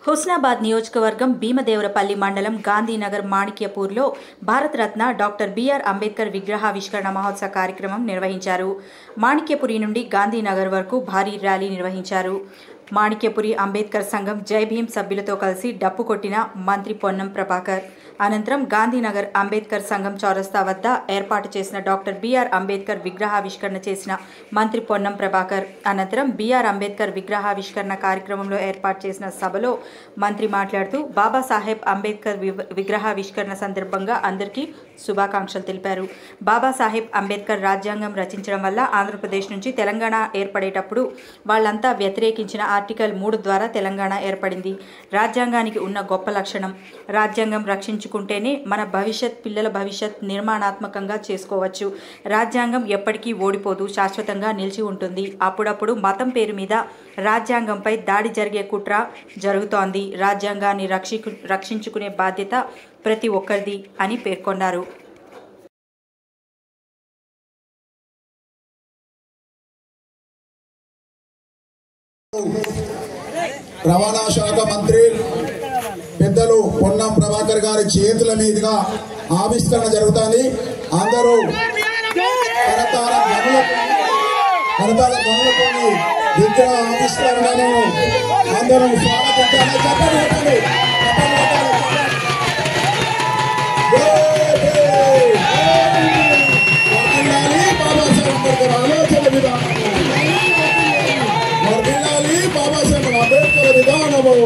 హుస్నాబాద్ నియోజకవర్గం భీమదేవరపల్లి మండలం Gandhinagar మాణిక్యపూర్లో Bharat Ratna doctor BR Ambedkar విగ్రహావిష్కరణ మహోత్సవ కార్యక్రమం నిర్వహించారు. మాణిక్యపురి నుండి గాంధీనగర్ వరకు భారీ ర్యాలీ నిర్వహించారు. మాణిక్యపురి అంబేద్కర్ సంఘం జై భీమ్ సభ్యులతో కలిసి డప్పు కొట్టిన మంత్రి పొన్నం ప్రభాకర్. అనంతరం గాంధీనగర్ అంబేద్కర్ సంఘం చౌరస్తా వద్ద ఏర్పాటు చేసిన డాక్టర్ బిఆర్ అంబేద్కర్ విగ్రహావిష్కరణ చేసిన మంత్రి పొన్నం ప్రభాకర్. అనంతరం బిఆర్ అంబేద్కర్ విగ్రహావిష్కరణ కార్యక్రమంలో ఏర్పాటు చేసిన సభలో మంత్రి మాట్లాడుతూ బాబాసాహెబ్ అంబేద్కర్ విగ్రహావిష్కరణ సందర్భంగా అందరికీ శుభాకాంక్షలు తెలిపారు. బాబాసాహెబ్ అంబేద్కర్ రాజ్యాంగం రచించడం వల్ల ఆంధ్రప్రదేశ్ నుంచి తెలంగాణ ఏర్పడేటప్పుడు వాళ్ళంతా వ్యతిరేకించిన ఆర్టికల్ 3 ద్వారా తెలంగాణ ఏర్పడింది. రాజ్యాంగానికి ఉన్న గొప్ప లక్షణం, రాజ్యాంగం రక్షించుకుంటేనే మన పిల్లల భవిష్యత్ నిర్మాణాత్మకంగా చేసుకోవచ్చు. రాజ్యాంగం ఎప్పటికీ ఓడిపోదు, శాశ్వతంగా నిలిచి ఉంటుంది. అప్పుడప్పుడు మతం పేరు మీద రాజ్యాంగంపై దాడి జరిగే కుట్ర జరుగుతోంది. రాజ్యాంగాన్ని రక్షించుకునే బాధ్యత ప్రతి ఒక్కరిది అని పేర్కొన్నారు. రవాణా శాఖ మంత్రి పెద్దలు పొన్నం ప్రభాకర్ గారి చేతుల మీదుగా ఆవిష్కరణ జరుగుతుంది. అందరూ కరతాళ గనులతోని విగ్రహ ఆవిష్కరణను అందరూ స్వాగతించాలి. బాబాసాహెబ్ అంబేద్కర్ ఆలోచన విధానం, బాబాసాహెబ్ అంబేద్కర్ విధానము